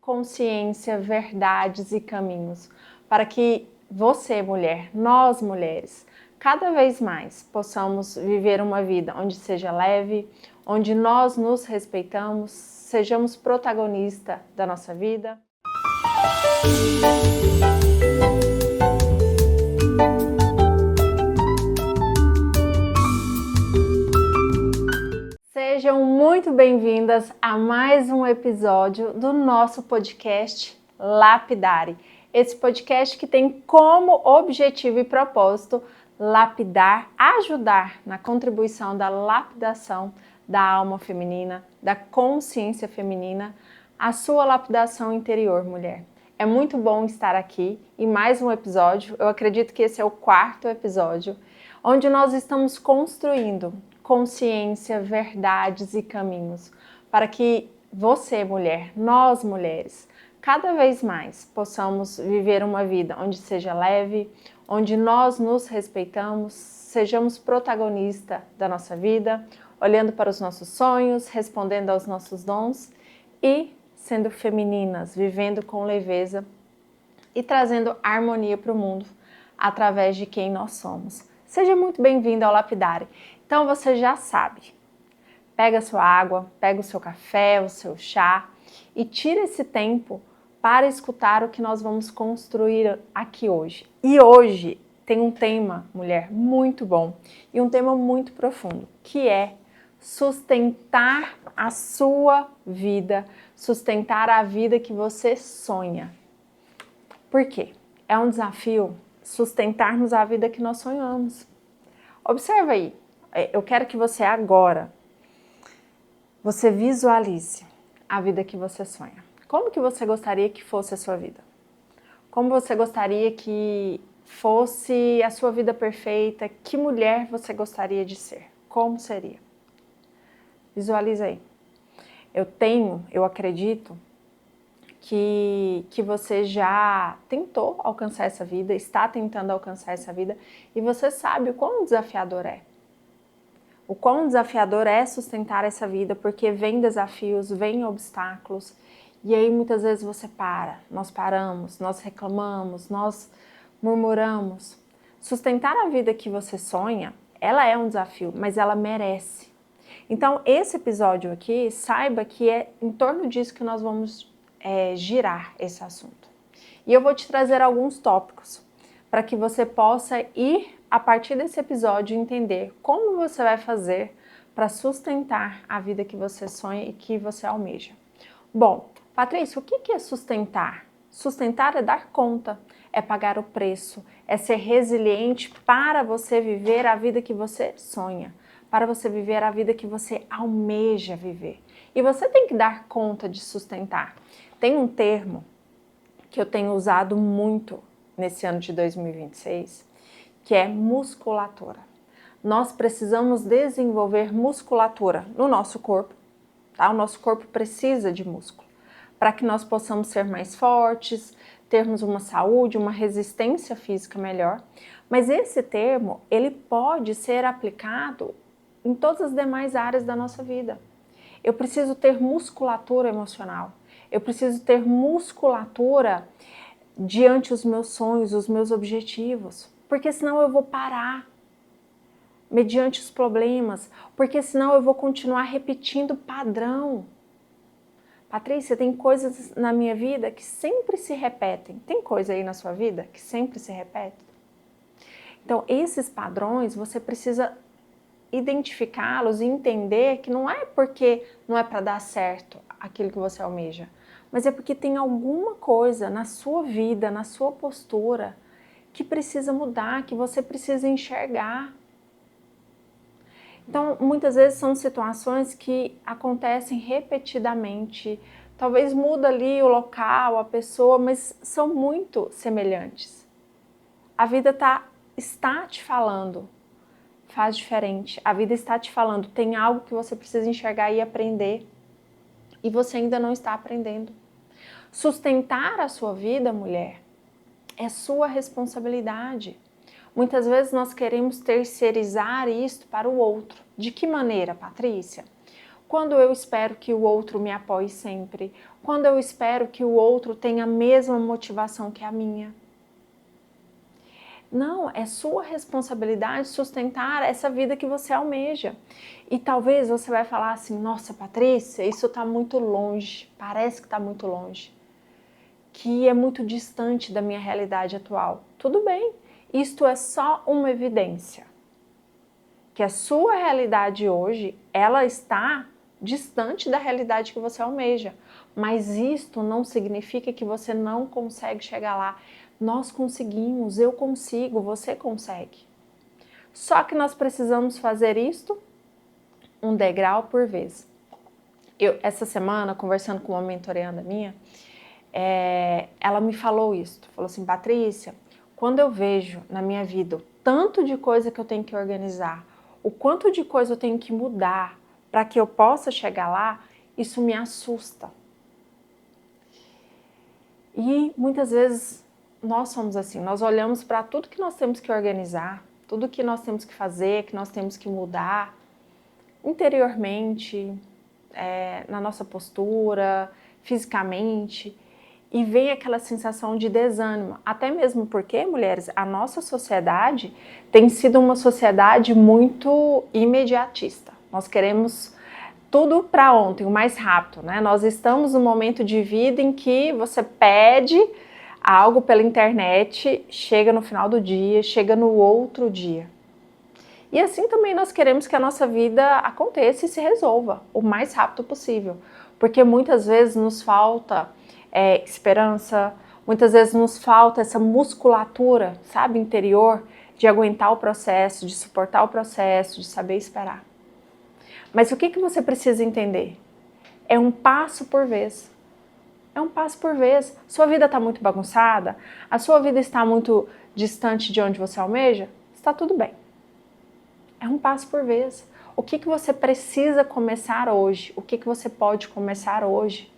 consciência, verdades e caminhos, para que você, mulher, nós mulheres, cada vez mais possamos viver uma vida onde seja leve, onde nós nos respeitamos, sejamos protagonistas da nossa vida. Sejam muito bem-vindas a mais um episódio do nosso podcast Lapidare. Esse podcast que tem como objetivo e propósito lapidar, ajudar na contribuição da lapidação da alma feminina, da consciência feminina, a sua lapidação interior, mulher. É muito bom estar aqui em mais um episódio, eu acredito que esse é o 4º episódio, onde nós estamos construindo consciência, verdades e caminhos, para que você, mulher, nós mulheres, cada vez mais possamos viver uma vida onde seja leve, onde nós nos respeitamos, sejamos protagonistas da nossa vida, olhando para os nossos sonhos, respondendo aos nossos dons e sendo femininas, vivendo com leveza e trazendo harmonia para o mundo através de quem nós somos. Seja muito bem-vindo ao Lapidare. Então você já sabe, pega a sua água, pega o seu café, o seu chá e tira esse tempo para escutar o que nós vamos construir aqui hoje. E hoje tem um tema, mulher, muito bom e um tema muito profundo, que é sustentar a sua vida, sustentar a vida que você sonha. Por quê? É um desafio sustentarmos a vida que nós sonhamos. Observa aí. Eu quero que você agora, você visualize a vida que você sonha. Como que você gostaria que fosse a sua vida? Como você gostaria que fosse a sua vida perfeita? Que mulher você gostaria de ser? Como seria? Visualize aí. Eu acredito que você já tentou alcançar essa vida, está tentando alcançar essa vida e você sabe o quão desafiador é. O quão desafiador é sustentar essa vida, porque vem desafios, vem obstáculos, e aí muitas vezes você nós paramos, nós reclamamos, nós murmuramos. Sustentar a vida que você sonha, ela é um desafio, mas ela merece. Então esse episódio aqui, saiba que é em torno disso que nós vamos girar esse assunto. E eu vou te trazer alguns tópicos, para que você possa ir a partir desse episódio entender como você vai fazer para sustentar a vida que você sonha e que você almeja. Bom, Patrícia, o que é sustentar? Sustentar é dar conta, é pagar o preço, é ser resiliente para você viver a vida que você sonha, para você viver a vida que você almeja viver. E você tem que dar conta de sustentar. Tem um termo que eu tenho usado muito nesse ano de 2026, que é musculatura. Nós precisamos desenvolver musculatura no nosso corpo, tá? O nosso corpo precisa de músculo, para que nós possamos ser mais fortes, termos uma saúde, uma resistência física melhor. Mas esse termo, ele pode ser aplicado em todas as demais áreas da nossa vida. Eu preciso ter musculatura emocional, eu preciso ter musculatura diante dos meus sonhos, os meus objetivos, porque senão eu vou parar mediante os problemas, porque senão eu vou continuar repetindo padrão. Patrícia, tem coisas na minha vida que sempre se repetem. Tem coisa aí na sua vida que sempre se repete? Então, esses padrões, você precisa identificá-los e entender que não é porque não é para dar certo aquilo que você almeja, mas é porque tem alguma coisa na sua vida, na sua postura, que precisa mudar, que você precisa enxergar. Então, muitas vezes são situações que acontecem repetidamente, talvez muda ali o local, a pessoa, mas são muito semelhantes. A vida está te falando, faz diferente. A vida está te falando, tem algo que você precisa enxergar e aprender, e você ainda não está aprendendo. Sustentar a sua vida, mulher, é sua responsabilidade. Muitas vezes nós queremos terceirizar isto para o outro. De que maneira, Patrícia? Quando eu espero que o outro me apoie sempre? Quando eu espero que o outro tenha a mesma motivação que a minha? Não, é sua responsabilidade sustentar essa vida que você almeja. E talvez você vai falar assim, nossa, Patrícia, isso está muito longe, parece que está muito longe, que é muito distante da minha realidade atual. Tudo bem, isto é só uma evidência. Que a sua realidade hoje, ela está distante da realidade que você almeja. Mas isto não significa que você não consegue chegar lá. Nós conseguimos, eu consigo, você consegue. Só que nós precisamos fazer isto um degrau por vez. Essa semana, conversando com uma mentoranda minha, ela me falou isso. Falou assim, Patrícia, quando eu vejo na minha vida o tanto de coisa que eu tenho que organizar, o quanto de coisa eu tenho que mudar para que eu possa chegar lá, isso me assusta. E muitas vezes nós somos assim, nós olhamos para tudo que nós temos que organizar, tudo que nós temos que fazer, que nós temos que mudar interiormente, na nossa postura, fisicamente, e vem aquela sensação de desânimo, até mesmo porque, mulheres, a nossa sociedade tem sido uma sociedade muito imediatista. Nós queremos tudo para ontem, o mais rápido, né? Nós estamos num momento de vida em que você pede algo pela internet, chega no final do dia, chega no outro dia. E assim também nós queremos que a nossa vida aconteça e se resolva o mais rápido possível, porque muitas vezes nos falta esperança, muitas vezes nos falta essa musculatura, sabe, interior, de aguentar o processo, de suportar o processo, de saber esperar. Mas o que você precisa entender? É um passo por vez. É um passo por vez. Sua vida está muito bagunçada? A sua vida está muito distante de onde você almeja? Está tudo bem. É um passo por vez. O que você precisa começar hoje? O que você pode começar hoje?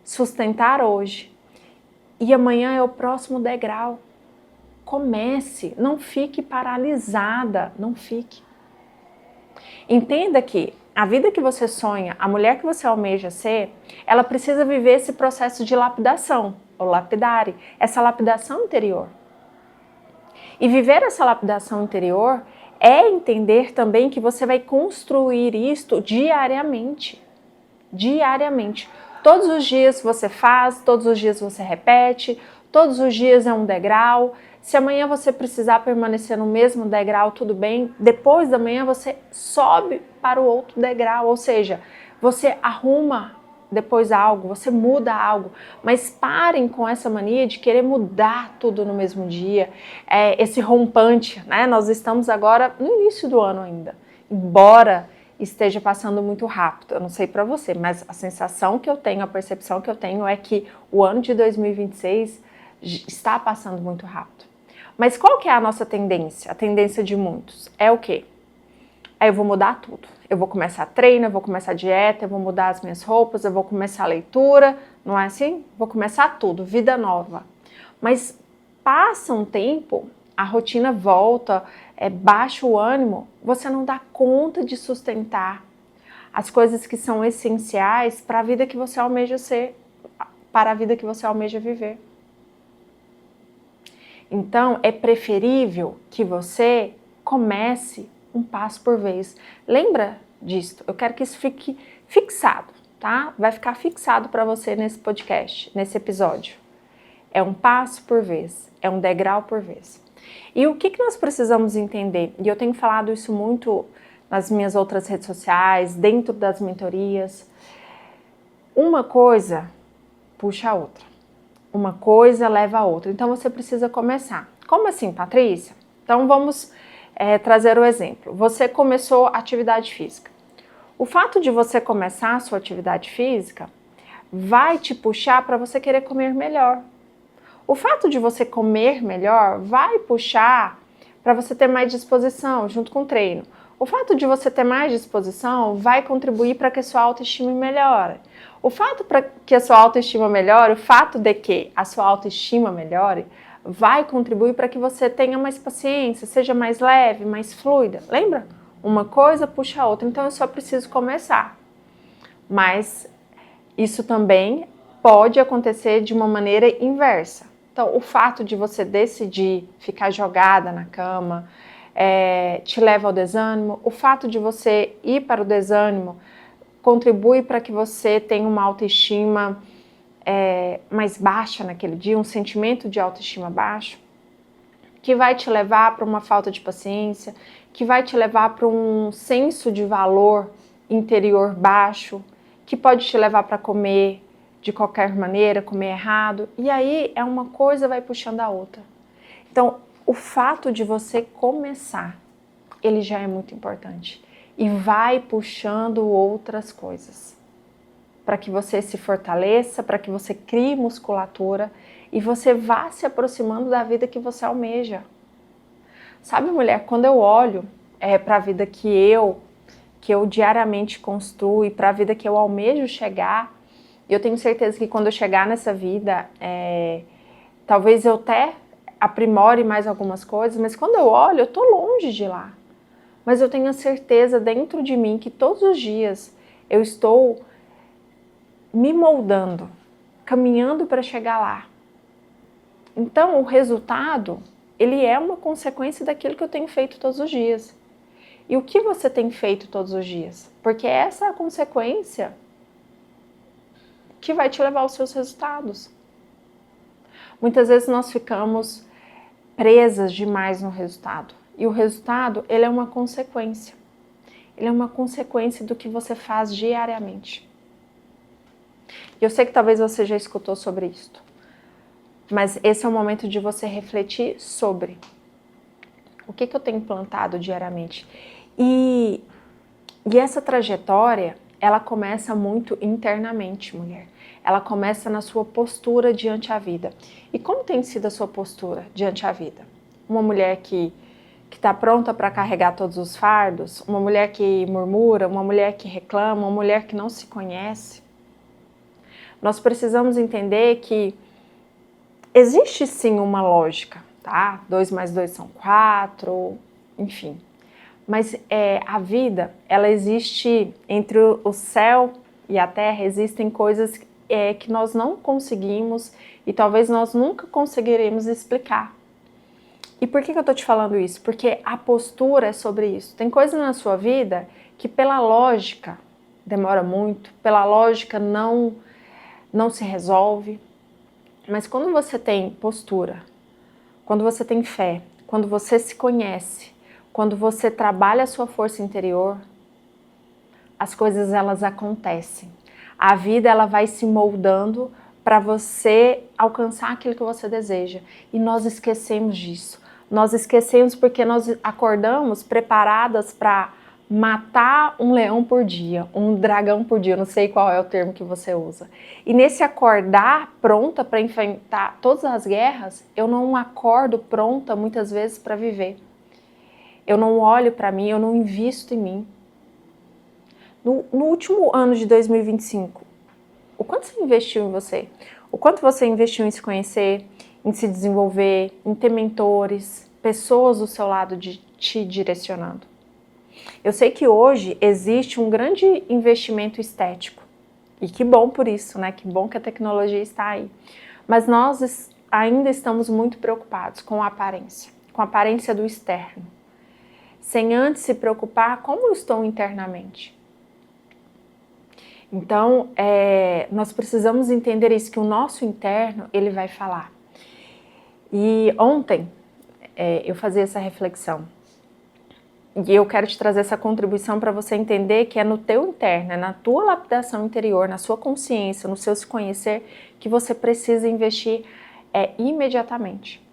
Sustentar hoje. E amanhã é o próximo degrau. Comece, não fique paralisada, não fique. Entenda que a vida que você sonha, a mulher que você almeja ser, ela precisa viver esse processo de lapidação, ou lapidare, essa lapidação interior. E viver essa lapidação interior é entender também que você vai construir isto diariamente. Diariamente. Todos os dias você faz, todos os dias você repete, todos os dias é um degrau. Se amanhã você precisar permanecer no mesmo degrau, tudo bem. Depois da manhã você sobe para o outro degrau, ou seja, você arruma depois algo, você muda algo. Mas parem com essa mania de querer mudar tudo no mesmo dia, esse rompante, né? Nós estamos agora no início do ano ainda, embora esteja passando muito rápido. Eu não sei para você, mas a sensação que eu tenho, a percepção que eu tenho é que o ano de 2026 está passando muito rápido. Mas qual que é a nossa tendência? A tendência de muitos é o quê? Aí eu vou mudar tudo. Eu vou começar treino, eu vou começar dieta, eu vou mudar as minhas roupas, eu vou começar a leitura, não é assim? Vou começar tudo, vida nova. Mas passa um tempo, a rotina volta, baixa o ânimo, você não dá conta de sustentar as coisas que são essenciais para a vida que você almeja ser, para a vida que você almeja viver. Então, é preferível que você comece um passo por vez. Lembra disso? Eu quero que isso fique fixado, tá? Vai ficar fixado para você nesse podcast, nesse episódio. É um passo por vez, é um degrau por vez. E o que nós precisamos entender? E eu tenho falado isso muito nas minhas outras redes sociais, dentro das mentorias. Uma coisa puxa a outra. Uma coisa leva a outra. Então você precisa começar. Como assim, Patrícia? Então vamos trazer o exemplo. Você começou a atividade física. O fato de você começar a sua atividade física vai te puxar para você querer comer melhor. O fato de você comer melhor vai puxar para você ter mais disposição junto com o treino. O fato de você ter mais disposição vai contribuir para que a sua autoestima melhore. O fato para que a sua autoestima melhore, o fato de que a sua autoestima melhore, vai contribuir para que você tenha mais paciência, seja mais leve, mais fluida. Lembra? Uma coisa puxa a outra, então eu só preciso começar. Mas isso também pode acontecer de uma maneira inversa. Então, o fato de você decidir ficar jogada na cama te leva ao desânimo. O fato de você ir para o desânimo contribui para que você tenha uma autoestima mais baixa naquele dia, um sentimento de autoestima baixo, que vai te levar para uma falta de paciência, que vai te levar para um senso de valor interior baixo, que pode te levar para comer de qualquer maneira, comer errado, e aí uma coisa vai puxando a outra. Então, o fato de você começar, ele já é muito importante e vai puxando outras coisas para que você se fortaleça, para que você crie musculatura e você vá se aproximando da vida que você almeja. Sabe, mulher, quando eu olho para a vida que eu diariamente construo e para a vida que eu almejo chegar, eu tenho certeza que quando eu chegar nessa vida, talvez eu até aprimore mais algumas coisas, mas quando eu olho, eu estou longe de lá. Mas eu tenho a certeza dentro de mim que todos os dias eu estou me moldando, caminhando para chegar lá. Então, o resultado, ele é uma consequência daquilo que eu tenho feito todos os dias. E o que você tem feito todos os dias? Porque essa é a consequência que vai te levar aos seus resultados. Muitas vezes nós ficamos presas demais no resultado. E o resultado, ele é uma consequência. Ele é uma consequência do que você faz diariamente. E eu sei que talvez você já escutou sobre isso. Mas esse é o momento de você refletir sobre o que eu tenho plantado diariamente. E essa trajetória, ela começa muito internamente, mulher. Ela começa na sua postura diante a vida. E como tem sido a sua postura diante a vida? Uma mulher que está pronta para carregar todos os fardos? Uma mulher que murmura? Uma mulher que reclama? Uma mulher que não se conhece? Nós precisamos entender que existe sim uma lógica, tá? 2 mais 2 são 4, enfim. Mas a vida, ela existe entre o céu e a terra, existem coisas que nós não conseguimos e talvez nós nunca conseguiremos explicar. E por que eu tô te falando isso? Porque a postura é sobre isso. Tem coisas na sua vida que pela lógica demora muito, pela lógica não se resolve. Mas quando você tem postura, quando você tem fé, quando você se conhece, quando você trabalha a sua força interior, as coisas elas acontecem. A vida ela vai se moldando para você alcançar aquilo que você deseja. E nós esquecemos disso. Nós esquecemos porque nós acordamos preparadas para matar um leão por dia, um dragão por dia, não sei qual é o termo que você usa. E nesse acordar pronta para enfrentar todas as guerras, eu não acordo pronta muitas vezes para viver. Eu não olho para mim, eu não invisto em mim. No último ano de 2025, o quanto você investiu em você? O quanto você investiu em se conhecer, em se desenvolver, em ter mentores, pessoas do seu lado te direcionando? Eu sei que hoje existe um grande investimento estético. E que bom por isso, né? Que bom que a tecnologia está aí. Mas nós ainda estamos muito preocupados com a aparência do externo. Sem antes se preocupar como eu estou internamente. Então, nós precisamos entender isso, que o nosso interno, ele vai falar. E ontem, eu fazia essa reflexão. E eu quero te trazer essa contribuição para você entender que é no teu interno, é na tua lapidação interior, na sua consciência, no seu se conhecer, que você precisa investir imediatamente.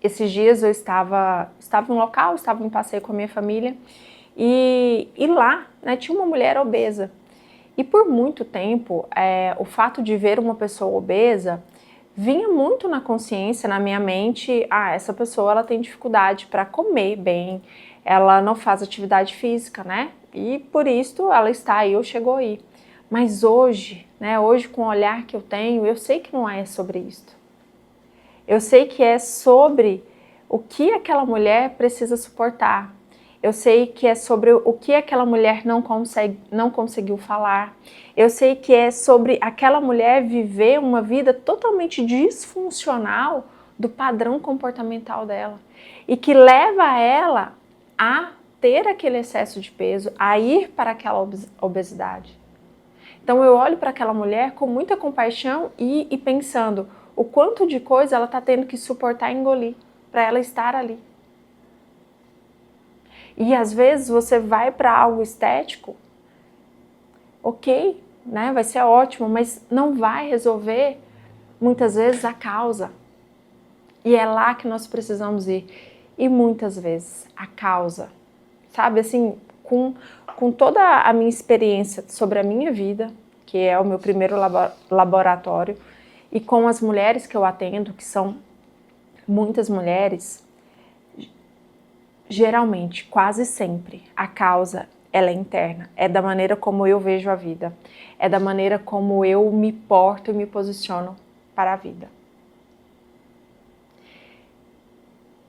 Esses dias eu estava em um local, estava em passeio com a minha família, e lá, né, tinha uma mulher obesa. E por muito tempo, o fato de ver uma pessoa obesa vinha muito na consciência, na minha mente, essa pessoa ela tem dificuldade para comer bem, ela não faz atividade física, né? E por isso ela está aí ou chegou aí. Mas hoje, né, hoje com o olhar que eu tenho, eu sei que não é sobre isso. Eu sei que é sobre o que aquela mulher precisa suportar. Eu sei que é sobre o que aquela mulher não conseguiu falar. Eu sei que é sobre aquela mulher viver uma vida totalmente disfuncional do padrão comportamental dela. E que leva ela a ter aquele excesso de peso, a ir para aquela obesidade. Então eu olho para aquela mulher com muita compaixão e pensando o quanto de coisa ela está tendo que suportar e engolir para ela estar ali. E às vezes você vai para algo estético, ok, né? Vai ser ótimo, mas não vai resolver muitas vezes a causa. E é lá que nós precisamos ir. E muitas vezes a causa, sabe, assim, com toda a minha experiência sobre a minha vida, que é o meu primeiro laboratório, e com as mulheres que eu atendo, que são muitas mulheres, geralmente, quase sempre, a causa ela é interna, é da maneira como eu vejo a vida, é da maneira como eu me porto e me posiciono para a vida.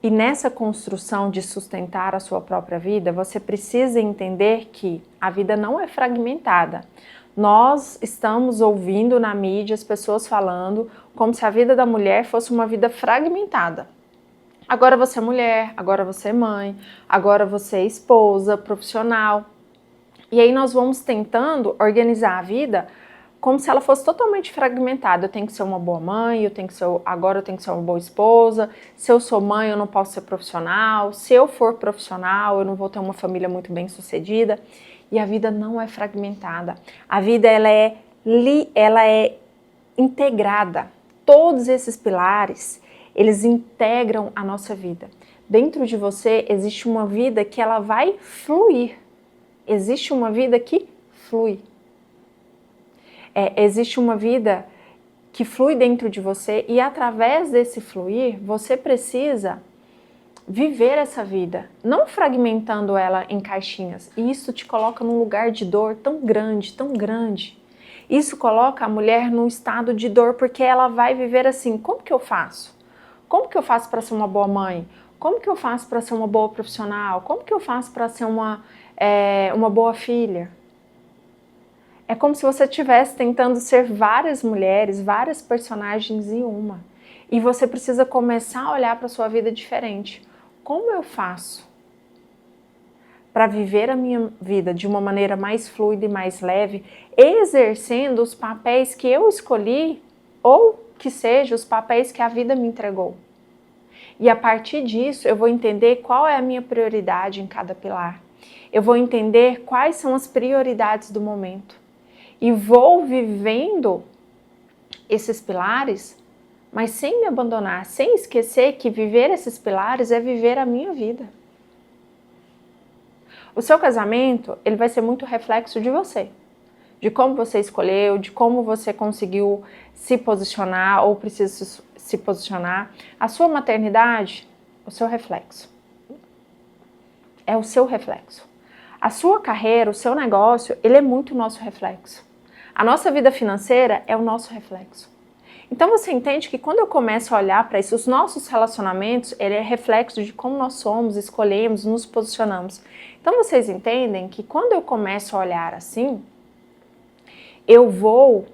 E nessa construção de sustentar a sua própria vida, você precisa entender que a vida não é fragmentada. Nós estamos ouvindo na mídia as pessoas falando como se a vida da mulher fosse uma vida fragmentada. Agora você é mulher, agora você é mãe, agora você é esposa, profissional. E aí nós vamos tentando organizar a vida como se ela fosse totalmente fragmentada. Eu tenho que ser uma boa mãe, agora eu tenho que ser uma boa esposa. Se eu sou mãe, eu não posso ser profissional. Se eu for profissional, eu não vou ter uma família muito bem sucedida. E a vida não é fragmentada. A vida ela é integrada. Todos esses pilares, eles integram a nossa vida. Dentro de você existe uma vida que ela vai fluir. Existe uma vida que flui. Existe uma vida que flui dentro de você e através desse fluir, você precisa viver essa vida, não fragmentando ela em caixinhas. E isso te coloca num lugar de dor tão grande, tão grande. Isso coloca a mulher num estado de dor porque ela vai viver assim, como que eu faço? Como que eu faço para ser uma boa mãe? Como que eu faço para ser uma boa profissional? Como que eu faço para ser uma boa filha? É como se você estivesse tentando ser várias mulheres, várias personagens em uma. E você precisa começar a olhar para a sua vida diferente. Como eu faço para viver a minha vida de uma maneira mais fluida e mais leve, exercendo os papéis que eu escolhi ou que sejam os papéis que a vida me entregou? E a partir disso eu vou entender qual é a minha prioridade em cada pilar. Eu vou entender quais são as prioridades do momento. E vou vivendo esses pilares, mas sem me abandonar, sem esquecer que viver esses pilares é viver a minha vida. O seu casamento, ele vai ser muito reflexo de você, de como você escolheu, de como você conseguiu se posicionar ou precisa se posicionar. A sua maternidade, o seu reflexo. É o seu reflexo. A sua carreira, o seu negócio, ele é muito o nosso reflexo. A nossa vida financeira é o nosso reflexo. Então você entende que quando eu começo a olhar para isso, os nossos relacionamentos, ele é reflexo de como nós somos, escolhemos, nos posicionamos. Então vocês entendem que quando eu começo a olhar assim, eu vou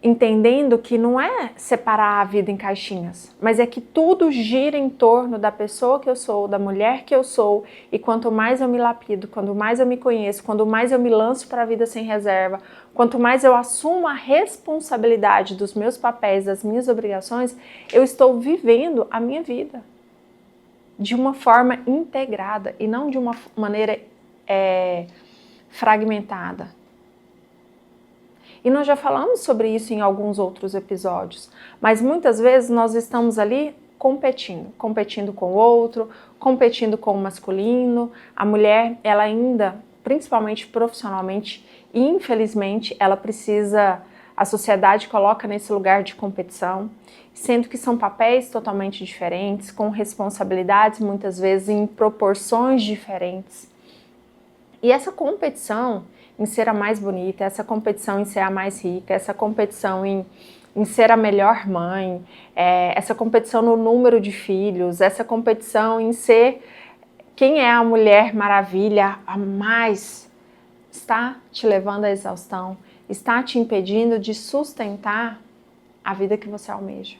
entendendo que não é separar a vida em caixinhas, mas é que tudo gira em torno da pessoa que eu sou, da mulher que eu sou, e quanto mais eu me lapido, quanto mais eu me conheço, quanto mais eu me lanço para a vida sem reserva, quanto mais eu assumo a responsabilidade dos meus papéis, das minhas obrigações, eu estou vivendo a minha vida de uma forma integrada e não de uma maneira fragmentada. E nós já falamos sobre isso em alguns outros episódios, mas muitas vezes nós estamos ali competindo com o outro, competindo com o masculino. A mulher, ela ainda, principalmente profissionalmente, infelizmente, ela precisa, a sociedade coloca nesse lugar de competição, sendo que são papéis totalmente diferentes, com responsabilidades muitas vezes em proporções diferentes. E essa competição em ser a mais bonita, essa competição em ser a mais rica, essa competição em ser a melhor mãe, essa competição no número de filhos, essa competição em ser Quem é a Mulher Maravilha a mais está te levando à exaustão, está te impedindo de sustentar a vida que você almeja.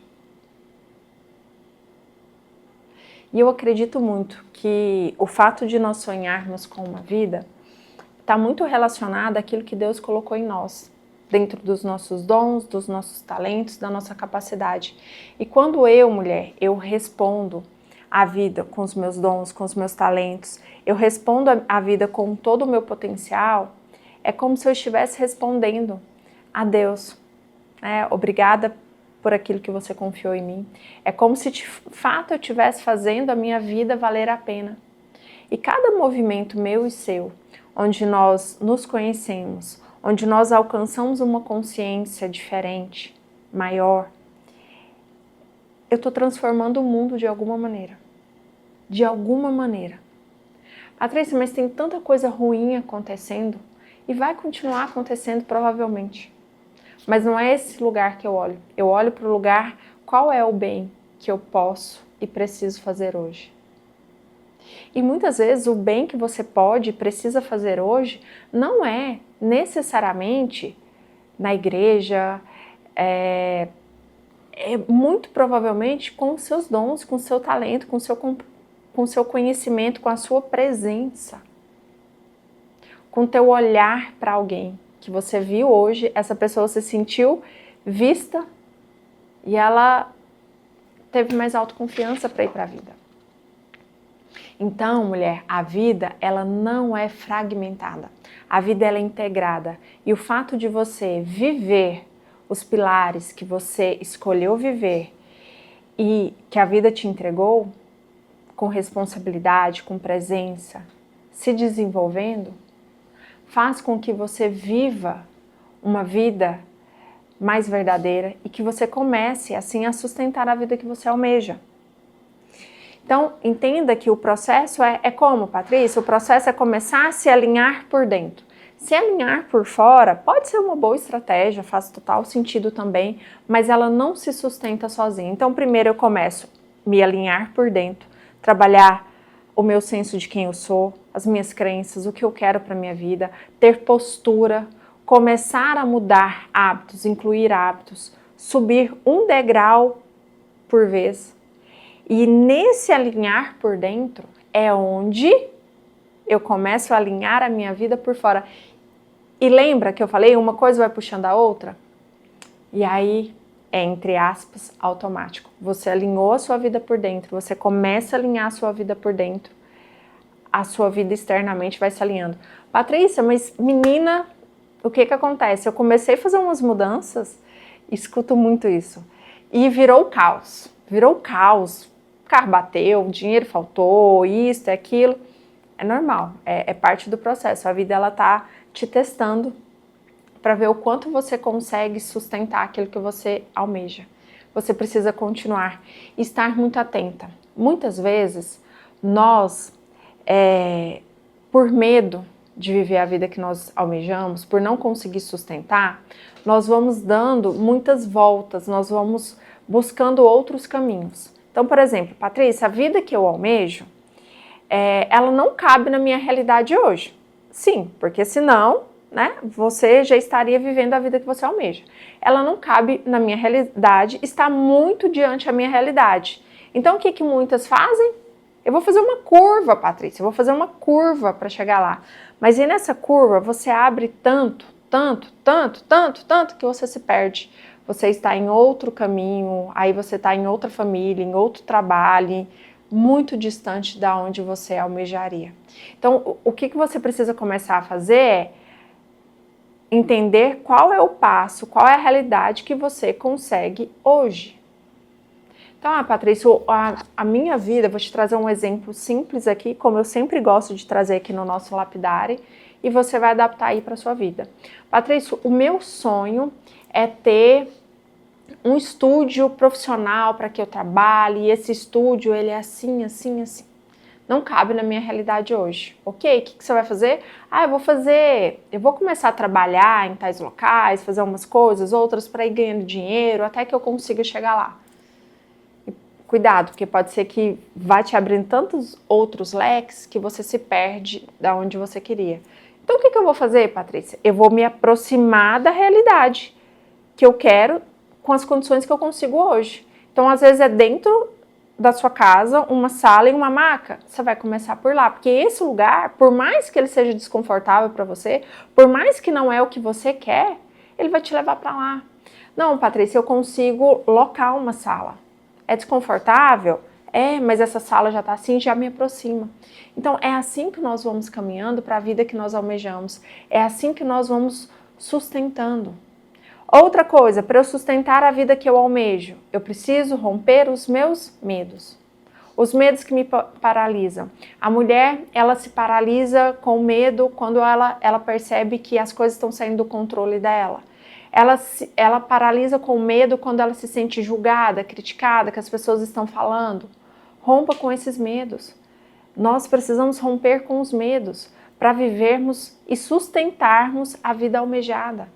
E eu acredito muito que o fato de nós sonharmos com uma vida está muito relacionado àquilo que Deus colocou em nós, dentro dos nossos dons, dos nossos talentos, da nossa capacidade. E quando eu, mulher, eu respondo à vida com os meus dons, com os meus talentos, eu respondo à vida com todo o meu potencial, é como se eu estivesse respondendo a Deus, né? Obrigada por aquilo que você confiou em mim. É como se de fato eu estivesse fazendo a minha vida valer a pena. E cada movimento meu e seu, onde nós nos conhecemos, onde nós alcançamos uma consciência diferente, maior, eu estou transformando o mundo de alguma maneira. De alguma maneira. Patrícia, mas tem tanta coisa ruim acontecendo e vai continuar acontecendo provavelmente. Mas não é esse lugar que eu olho. Eu olho para o lugar, qual é o bem que eu posso e preciso fazer hoje. E muitas vezes o bem que você pode e precisa fazer hoje não é necessariamente na igreja, é muito provavelmente com os seus dons, com o seu talento, com o seu conhecimento, com a sua presença, com o teu olhar para alguém que você viu hoje, essa pessoa se sentiu vista e ela teve mais autoconfiança para ir para a vida. Então, mulher, a vida, ela não é fragmentada. A vida, ela é integrada. E o fato de você viver os pilares que você escolheu viver e que a vida te entregou, com responsabilidade, com presença, se desenvolvendo, faz com que você viva uma vida mais verdadeira e que você comece, assim, a sustentar a vida que você almeja. Então, entenda que o processo é como, Patrícia? O processo é começar a se alinhar por dentro. Se alinhar por fora pode ser uma boa estratégia, faz total sentido também, mas ela não se sustenta sozinha. Então, primeiro eu começo a me alinhar por dentro, trabalhar o meu senso de quem eu sou, as minhas crenças, o que eu quero para a minha vida, ter postura, começar a mudar hábitos, incluir hábitos, subir um degrau por vez. E nesse alinhar por dentro é onde eu começo a alinhar a minha vida por fora. E lembra que eu falei, uma coisa vai puxando a outra? E aí é, entre aspas, automático. Você alinhou a sua vida por dentro, você começa a alinhar a sua vida por dentro, a sua vida externamente vai se alinhando. Patrícia, mas menina, o que acontece? Eu comecei a fazer umas mudanças, escuto muito isso, e virou caos. Virou caos. O carro bateu, o dinheiro faltou, isso, aquilo. É normal, é parte do processo. A vida, ela tá te testando para ver o quanto você consegue sustentar aquilo que você almeja. Você precisa continuar e estar muito atenta. Muitas vezes, nós, por medo de viver a vida que nós almejamos, por não conseguir sustentar, nós vamos dando muitas voltas, nós vamos buscando outros caminhos. Então, por exemplo, Patrícia, a vida que eu almejo, ela não cabe na minha realidade hoje. Sim, porque senão, né, você já estaria vivendo a vida que você almeja. Ela não cabe na minha realidade, está muito diante da minha realidade. Então, o que muitas fazem? Eu vou fazer uma curva, Patrícia, eu vou fazer uma curva para chegar lá. Mas e nessa curva, você abre tanto, que você se perde. Você está em outro caminho, aí você está em outra família, em outro trabalho, muito distante da onde você almejaria. Então, o que você precisa começar a fazer é entender qual é o passo, qual é a realidade que você consegue hoje. Então, Patrícia, a minha vida, vou te trazer um exemplo simples aqui, como eu sempre gosto de trazer aqui no nosso Lapidare, e você vai adaptar aí para a sua vida. Patrícia, o meu sonho é ter um estúdio profissional para que eu trabalhe, e esse estúdio, ele é assim, assim, assim. Não cabe na minha realidade hoje. Ok, o que você vai fazer? Eu vou começar a trabalhar em tais locais, fazer umas coisas, outras para ir ganhando dinheiro, até que eu consiga chegar lá. cuidado, porque pode ser que vai te abrindo tantos outros leques que você se perde da onde você queria. Então, o que eu vou fazer, Patrícia? Eu vou me aproximar da realidade que eu quero com as condições que eu consigo hoje. Então, às vezes é dentro da sua casa, uma sala e uma maca. Você vai começar por lá, porque esse lugar, por mais que ele seja desconfortável para você, por mais que não é o que você quer, ele vai te levar para lá. Não, Patrícia, eu consigo locar uma sala. É desconfortável? É, mas essa sala já está assim, já me aproxima. Então, é assim que nós vamos caminhando para a vida que nós almejamos. É assim que nós vamos sustentando. Outra coisa, para eu sustentar a vida que eu almejo, eu preciso romper os meus medos. Os medos que me paralisam. A mulher, ela se paralisa com medo quando ela percebe que as coisas estão saindo do controle dela. Ela paralisa com medo quando ela se sente julgada, criticada, que as pessoas estão falando. Rompa com esses medos. Nós precisamos romper com os medos para vivermos e sustentarmos a vida almejada.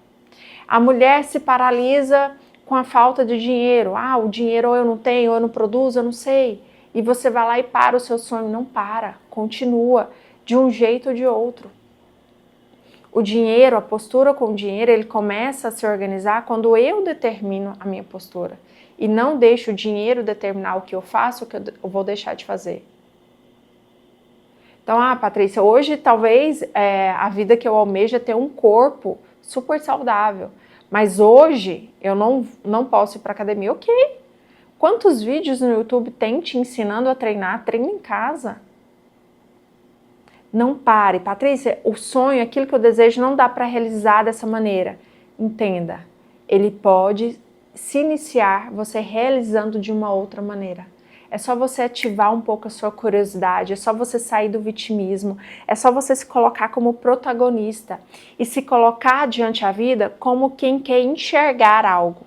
A mulher se paralisa com a falta de dinheiro. Ah, o dinheiro ou eu não tenho, ou eu não produzo, eu não sei. E você vai lá e para o seu sonho. Não para, continua, de um jeito ou de outro. O dinheiro, a postura com o dinheiro, ele começa a se organizar quando eu determino a minha postura. E não deixo o dinheiro determinar o que eu faço, o que eu vou deixar de fazer. Então, Patrícia, hoje talvez a vida que eu almejo é ter um corpo super saudável. Mas hoje eu não posso ir para academia. Ok. Quantos vídeos no YouTube tem te ensinando a treinar? Treina em casa. Não pare. Patrícia, o sonho, aquilo que eu desejo, não dá para realizar dessa maneira. Entenda, ele pode se iniciar você realizando de uma outra maneira. É só você ativar um pouco a sua curiosidade, é só você sair do vitimismo, é só você se colocar como protagonista e se colocar diante a vida como quem quer enxergar algo.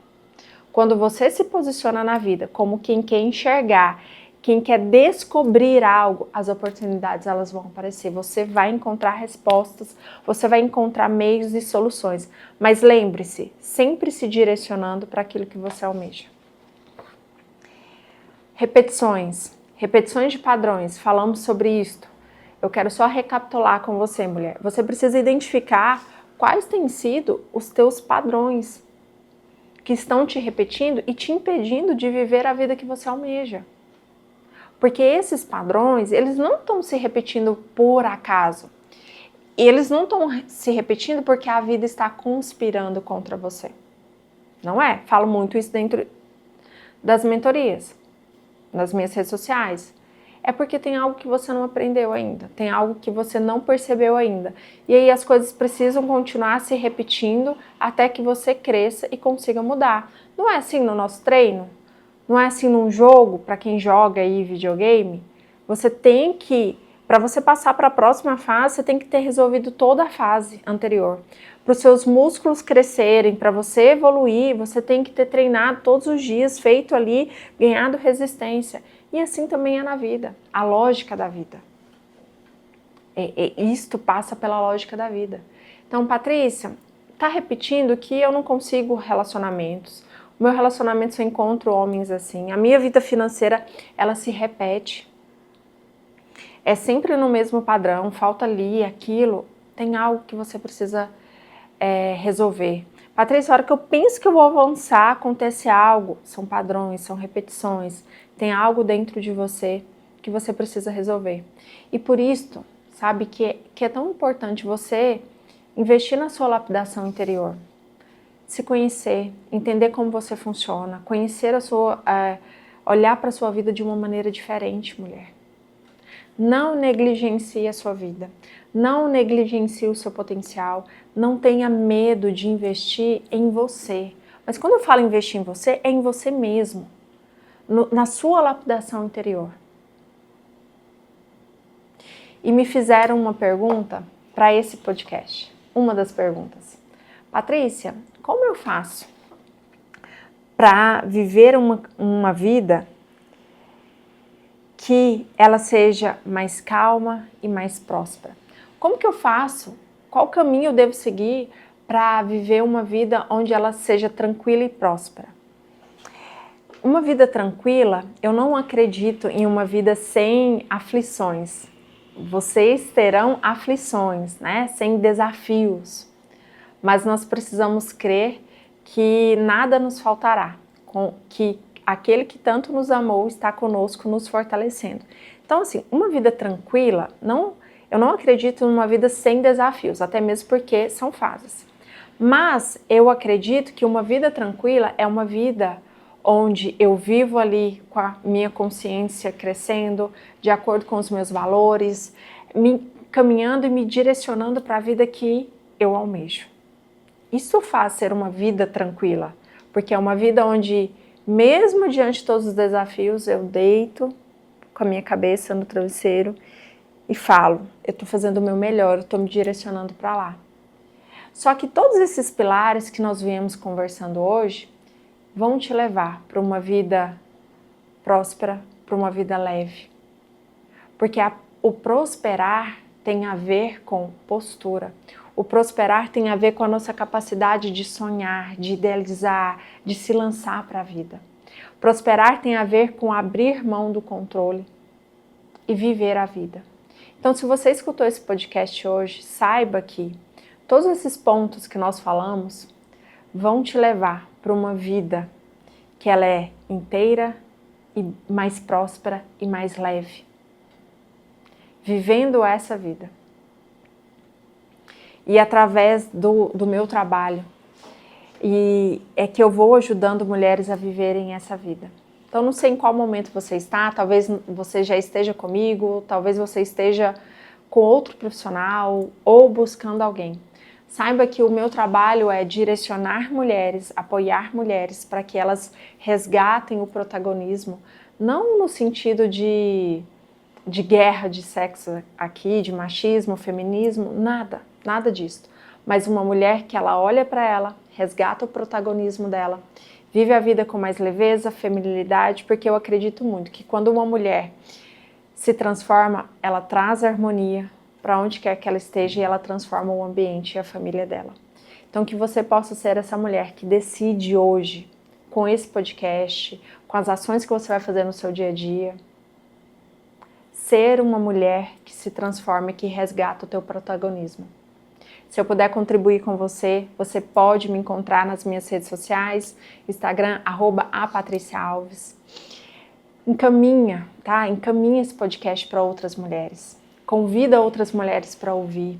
Quando você se posiciona na vida como quem quer enxergar, quem quer descobrir algo, as oportunidades elas vão aparecer. Você vai encontrar respostas, você vai encontrar meios e soluções. Mas lembre-se, sempre se direcionando para aquilo que você almeja. Repetições de padrões, falamos sobre isto. Eu quero só recapitular com você, mulher. Você precisa identificar quais têm sido os teus padrões que estão te repetindo e te impedindo de viver a vida que você almeja. Porque esses padrões, eles não estão se repetindo por acaso. Eles não estão se repetindo porque a vida está conspirando contra você. Não é? Falo muito isso dentro das mentorias, nas minhas redes sociais. É porque tem algo que você não aprendeu ainda, tem algo que você não percebeu ainda. E aí as coisas precisam continuar se repetindo até que você cresça e consiga mudar. Não é assim no nosso treino? Não é assim num jogo, para quem joga aí videogame? Você tem que, para você passar para a próxima fase, você tem que ter resolvido toda a fase anterior. Para os seus músculos crescerem, para você evoluir, você tem que ter treinado todos os dias, feito ali, ganhado resistência. E assim também é na vida, a lógica da vida. Isto passa pela lógica da vida. Então, Patrícia, tá repetindo que eu não consigo relacionamentos. O meu relacionamento só encontro homens assim. A minha vida financeira, ela se repete. É sempre no mesmo padrão, falta ali, aquilo. Tem algo que você precisa resolver. Patrícia, a hora que eu penso que eu vou avançar, acontece algo. São padrões, são repetições. Tem algo dentro de você que você precisa resolver. E por isso, sabe, que é tão importante você investir na sua lapidação interior. Se conhecer, entender como você funciona, conhecer olhar para a sua vida de uma maneira diferente, mulher. Não negligencie a sua vida, não negligencie o seu potencial, não tenha medo de investir em você. Mas quando eu falo investir em você, é em você mesmo, na sua lapidação interior. E me fizeram uma pergunta para esse podcast, uma das perguntas. Patrícia, como eu faço para viver uma vida que ela seja mais calma e mais próspera? Como que eu faço? Qual caminho eu devo seguir para viver uma vida onde ela seja tranquila e próspera? Uma vida tranquila, eu não acredito em uma vida sem aflições. Vocês terão aflições, né? Sem desafios. Mas nós precisamos crer que nada nos faltará, que aquele que tanto nos amou está conosco, nos fortalecendo. Então, assim, uma vida tranquila, eu não acredito numa vida sem desafios, até mesmo porque são fases. Mas eu acredito que uma vida tranquila é uma vida onde eu vivo ali com a minha consciência crescendo, de acordo com os meus valores, caminhando e me direcionando para a vida que eu almejo. Isso faz ser uma vida tranquila, porque é uma vida onde, mesmo diante de todos os desafios, eu deito com a minha cabeça no travesseiro e falo, eu estou fazendo o meu melhor, eu estou me direcionando para lá. Só que todos esses pilares que nós viemos conversando hoje vão te levar para uma vida próspera, para uma vida leve. Porque o prosperar tem a ver com postura. O prosperar tem a ver com a nossa capacidade de sonhar, de idealizar, de se lançar para a vida. Prosperar tem a ver com abrir mão do controle e viver a vida. Então, se você escutou esse podcast hoje, saiba que todos esses pontos que nós falamos vão te levar para uma vida que ela é inteira e mais próspera e mais leve. Vivendo essa vida. E através do meu trabalho, e é que eu vou ajudando mulheres a viverem essa vida. Então, não sei em qual momento você está, talvez você já esteja comigo, talvez você esteja com outro profissional ou buscando alguém. Saiba que o meu trabalho é direcionar mulheres, apoiar mulheres para que elas resgatem o protagonismo, não no sentido de guerra de sexo aqui, de machismo, feminismo, nada disso. Mas uma mulher que ela olha para ela, resgata o protagonismo dela, vive a vida com mais leveza, feminilidade, porque eu acredito muito que quando uma mulher se transforma, ela traz harmonia para onde quer que ela esteja e ela transforma o ambiente e a família dela. Então que você possa ser essa mulher que decide hoje, com esse podcast, com as ações que você vai fazer no seu dia a dia, ser uma mulher que se transforma e que resgata o teu protagonismo. Se eu puder contribuir com você, você pode me encontrar nas minhas redes sociais, Instagram, @apatriciaalves. Encaminha, tá? Encaminha esse podcast para outras mulheres. Convida outras mulheres para ouvir.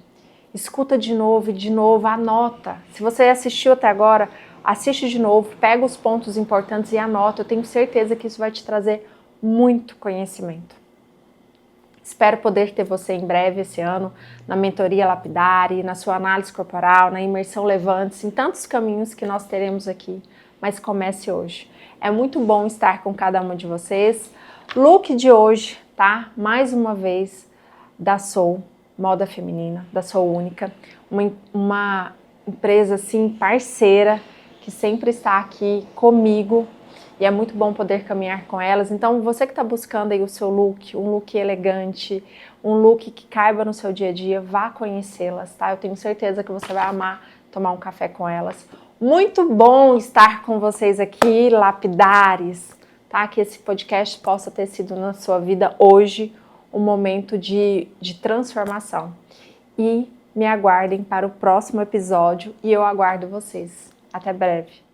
Escuta de novo, anota. Se você assistiu até agora, assiste de novo, pega os pontos importantes e anota. Eu tenho certeza que isso vai te trazer muito conhecimento. Espero poder ter você em breve esse ano na mentoria Lapidari, na sua análise corporal, na imersão Levante-se, em tantos caminhos que nós teremos aqui, mas comece hoje. É muito bom estar com cada uma de vocês. Look de hoje, tá? Mais uma vez, da Soul, moda feminina, da Soul Única, uma empresa assim parceira que sempre está aqui comigo. E é muito bom poder caminhar com elas. Então, você que está buscando aí o seu look, um look elegante, um look que caiba no seu dia a dia, vá conhecê-las, tá? Eu tenho certeza que você vai amar tomar um café com elas. Muito bom estar com vocês aqui, lapidares, tá? Que esse podcast possa ter sido na sua vida hoje um momento de transformação. E me aguardem para o próximo episódio e eu aguardo vocês. Até breve.